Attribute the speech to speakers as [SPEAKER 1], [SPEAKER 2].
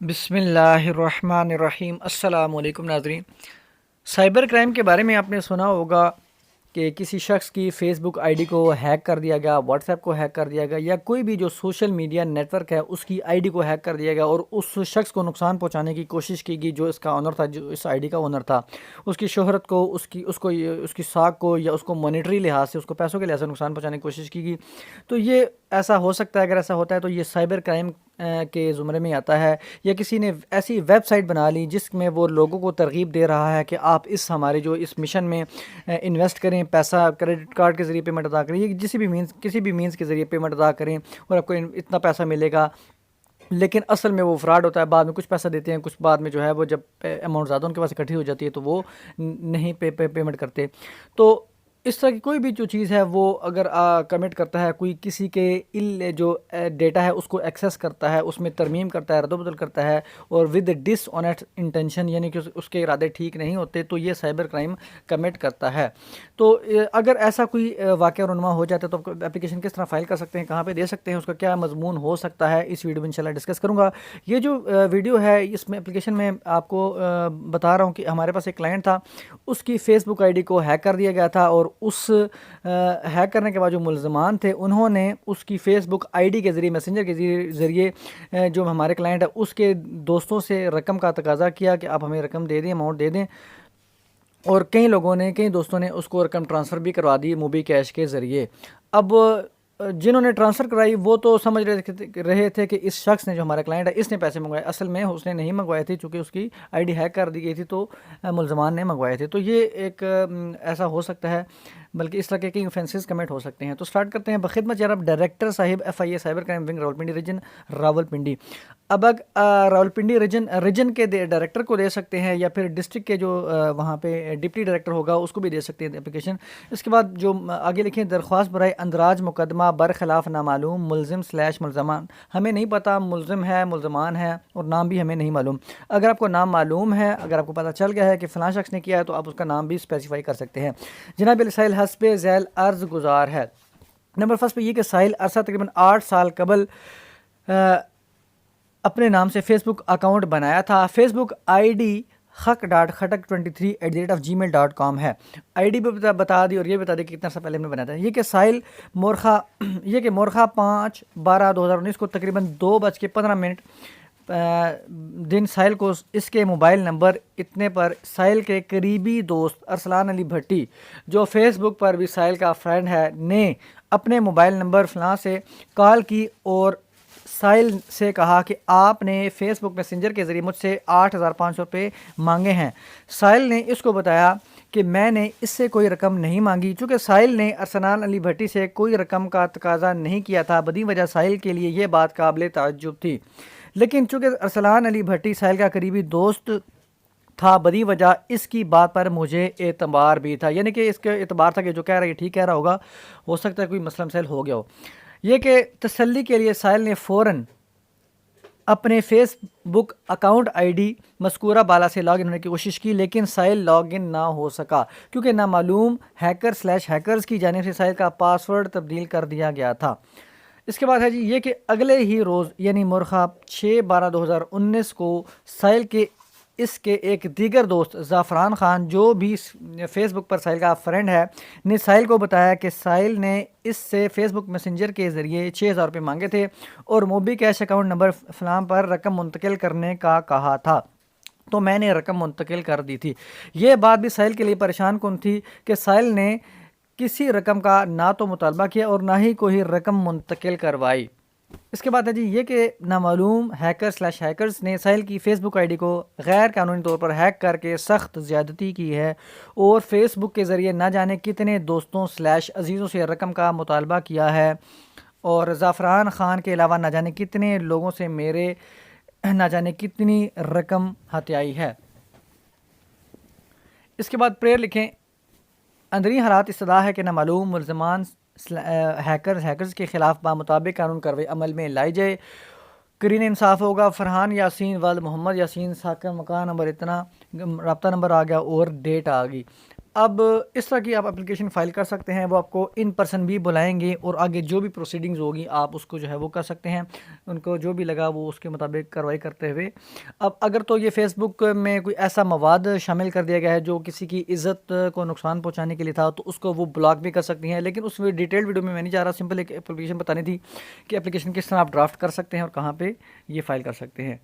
[SPEAKER 1] بسم اللہ الرحمن الرحیم۔ السلام علیکم ناظرین۔ سائبر کرائم کے بارے میں آپ نے سنا ہوگا کہ کسی شخص کی فیس بک آئی ڈی کو ہیک کر دیا گیا، واٹس ایپ کو ہیک کر دیا گیا، یا کوئی بھی جو سوشل میڈیا نیٹ ورک ہے اس کی آئی ڈی کو ہیک کر دیا گیا اور اس شخص کو نقصان پہنچانے کی کوشش کی گئی جو اس کا اونر تھا، جو اس آئی ڈی کا اونر تھا۔ اس کی شہرت کو، اس کی ساکھ کو، یا اس کو مانیٹری لحاظ سے، اس کو پیسوں کے لحاظ سے نقصان پہنچانے کی کوشش کی گئی۔ تو یہ ایسا ہو سکتا ہے، اگر ایسا ہوتا ہے تو یہ سائبر کرائم کے زمرے میں آتا ہے۔ یا کسی نے ایسی ویب سائٹ بنا لی جس میں وہ لوگوں کو ترغیب دے رہا ہے کہ آپ اس ہمارے جو اس مشن میں انویسٹ کریں، پیسہ کریڈٹ کارڈ کے ذریعے پیمنٹ ادا کریں، یہ کسی بھی مینز کے ذریعے پیمنٹ ادا کریں اور آپ کو اتنا پیسہ ملے گا۔ لیکن اصل میں وہ فراڈ ہوتا ہے، بعد میں کچھ پیسہ دیتے ہیں، کچھ بعد میں جو ہے وہ جب اماؤنٹ زیادہ ان کے پاس اکٹھی ہو جاتی ہے تو وہ نہیں پیمنٹ کرتے۔ تو اس طرح کی کوئی بھی جو چیز ہے وہ اگر کمٹ کرتا ہے، کوئی کسی کے جو ڈیٹا ہے اس کو ایکسیس کرتا ہے، اس میں ترمیم کرتا ہے، رد و بدل کرتا ہے، اور ود ڈس آنیسٹ انٹینشن، یعنی کہ اس کے ارادے ٹھیک نہیں ہوتے، تو یہ سائبر کرائم کمٹ کرتا ہے۔ تو اگر ایسا کوئی واقعہ رونما ہو جاتا ہے تو اپلیکیشن کس طرح فائل کر سکتے ہیں، کہاں پہ دے سکتے ہیں، اس کا کیا مضمون ہو سکتا ہے، اس ویڈیو میں انشاءاللہ ڈسکس کروں گا۔ یہ جو ویڈیو ہے اس میں اپلیکیشن میں آپ کو بتا رہا ہوں کہ ہمارے پاس ایک کلائنٹ تھا، اس کی فیس بک آئی ڈی کو ہیک کر دیا گیا تھا، اور اس ہیک کرنے کے بعد جو ملزمان تھے انہوں نے اس کی فیس بک آئی ڈی کے ذریعے، میسنجر کے ذریعے جو ہمارے کلائنٹ ہے اس کے دوستوں سے رقم کا تقاضا کیا کہ آپ ہمیں رقم دے دیں، اماؤنٹ دے دیں، اور کئی دوستوں نے اس کو رقم ٹرانسفر بھی کروا دی موبی کیش کے ذریعے۔ اب جنہوں نے ٹرانسفر کرائی وہ تو سمجھ رہے تھے کہ اس شخص نے، جو ہمارا کلائنٹ ہے، اس نے پیسے منگوائے۔ اصل میں اس نے نہیں منگوائے تھے، چونکہ اس کی آئی ڈی ہیک کر دی گئی تھی تو ملزمان نے منگوائے تھے۔ تو یہ ایک ایسا ہو سکتا ہے، بلکہ اس طرح کے کئی اوفینسز کمٹ ہو سکتے ہیں۔ تو سٹارٹ کرتے ہیں۔ بخدمت جناب ڈائریکٹر صاحب FIA cyber crime wing Rawalpindi region, Rawalpindi. اب راولپنڈی ریجن کے ڈائریکٹر کو دے سکتے ہیں، یا پھر ڈسٹرکٹ کے جو وہاں پہ ڈپٹی ڈائریکٹر ہوگا اس کو بھی دے سکتے ہیں اپلیکیشن۔ اس کے بعد جو آگے لکھیں، درخواست برائے اندراج مقدمہ برخلاف نامعلوم ملزم / ملزمان۔ ہمیں نہیں پتہ ملزم ہے، ملزمان ہے، اور نام بھی ہمیں نہیں معلوم۔ اگر آپ کو نام معلوم ہے، اگر آپ کو پتہ چل گیا ہے کہ فلاں شخص نے کیا ہے، تو آپ اس کا نام بھی اسپیسیفائی کر سکتے ہیں۔ جناب السائل حسب ذیل عرض گزار ہے۔ نمبر فرسٹ پہ یہ کہ سائل عرصہ تقریباً 8 سال قبل اپنے نام سے فیس بک اکاؤنٹ بنایا تھا۔ Face book I D hak.khatak23@gmail.com ہے۔ آئی ڈی بھی بتا دی، اور یہ بتا دی کہ کتنا سال پہلے ہم نے بنایا تھا۔ یہ کہ سائل مورخہ 5/12/2019 کو تقریباً 2:15 دن سائل کو اس کے موبائل نمبر اتنے پر سائل کے قریبی دوست ارسلان علی بھٹی، جو فیس بک پر بھی سائل کا فرینڈ ہے، نے اپنے موبائل نمبر فلاں سے کال کی اور سائل سے کہا کہ آپ نے فیس بک میسنجر کے ذریعے مجھ سے 8,500 روپے مانگے ہیں۔ سائل نے اس کو بتایا کہ میں نے اس سے کوئی رقم نہیں مانگی۔ چونکہ سائل نے ارسلان علی بھٹی سے کوئی رقم کا تقاضا نہیں کیا تھا، بدی وجہ سائل کے لیے یہ بات قابل تعجب تھی۔ لیکن چونکہ ارسلان علی بھٹی سائل کا قریبی دوست تھا، بدی وجہ اس کی بات پر مجھے اعتبار بھی تھا، یعنی کہ اس کے اعتبار تھا کہ جو کہہ رہا ہے یہ ٹھیک کہہ رہا ہوگا، ہو سکتا ہے کوئی مسئلہ مسائل ہو گیا ہو۔ یہ کہ تسلی کے لیے سائل نے فوراً اپنے Facebook account ID مذکورہ بالا سے لاگ ان ہونے کی کوشش کی، لیکن سائل لاگ ان نہ ہو سکا، کیونکہ نامعلوم ہیکرز کی جانب سے سائل کا پاسورڈ تبدیل کر دیا گیا تھا۔ اس کے بعد ہے جی یہ کہ اگلے ہی روز یعنی مورخہ 6/12/2019 کو سائل کے اس کے ایک دیگر دوست زعفران خان، جو بھی فیس بک پر سائل کا فرینڈ ہے، نے سائل کو بتایا کہ سائل نے اس سے فیس بک میسنجر کے ذریعے 6,000 روپے مانگے تھے اور موبی کیش اکاؤنٹ نمبر فلاں پر رقم منتقل کرنے کا کہا تھا، تو میں نے رقم منتقل کر دی تھی۔ یہ بات بھی سائل کے لیے پریشان کن تھی کہ سائل نے کسی رقم کا نہ تو مطالبہ کیا اور نہ ہی کوئی رقم منتقل کروائی۔ اس کے بعد ہے جی یہ کہ نامعلوم ہیکرز نے سائل کی فیس بک آئی ڈی کو غیر قانونی طور پر ہیک کر کے سخت زیادتی کی ہے اور فیس بک کے ذریعے نہ جانے کتنے دوستوں / عزیزوں سے رقم کا مطالبہ کیا ہے، اور زعفران خان کے علاوہ نہ جانے کتنے لوگوں سے میرے نہ جانے کتنی رقم ہتھیائی ہے۔ اس کے بعد پریئر لکھیں۔ اندرین حالات استدعا ہے کہ نامعلوم ملزمان ہیکرز کے خلاف بمطابق قانون کارروائی عمل میں لائی جائے۔ کرین انصاف ہوگا۔ فرحان یاسین والد محمد یاسین، ساکن مکان نمبر اتنا، رابطہ نمبر آ گیا اور ڈیٹ آ گئی۔ اب اس طرح کی آپ اپلیکیشن فائل کر سکتے ہیں، وہ آپ کو ان پرسن بھی بلائیں گے اور آگے جو بھی پروسیڈنگز ہوگی آپ اس کو جو ہے وہ کر سکتے ہیں، ان کو جو بھی لگا وہ اس کے مطابق کارروائی کرتے ہوئے۔ اب اگر تو یہ فیس بک میں کوئی ایسا مواد شامل کر دیا گیا ہے جو کسی کی عزت کو نقصان پہنچانے کے لیے تھا تو اس کو وہ بلاک بھی کر سکتی ہیں، لیکن اس ڈیٹیل ویڈیو میں نہیں جا رہا، سمپل ایک اپلیکیشن بتانی تھی کہ اپلیکیشن کس طرح آپ ڈرافٹ کر سکتے ہیں اور کہاں پہ یہ فائل کر سکتے ہیں۔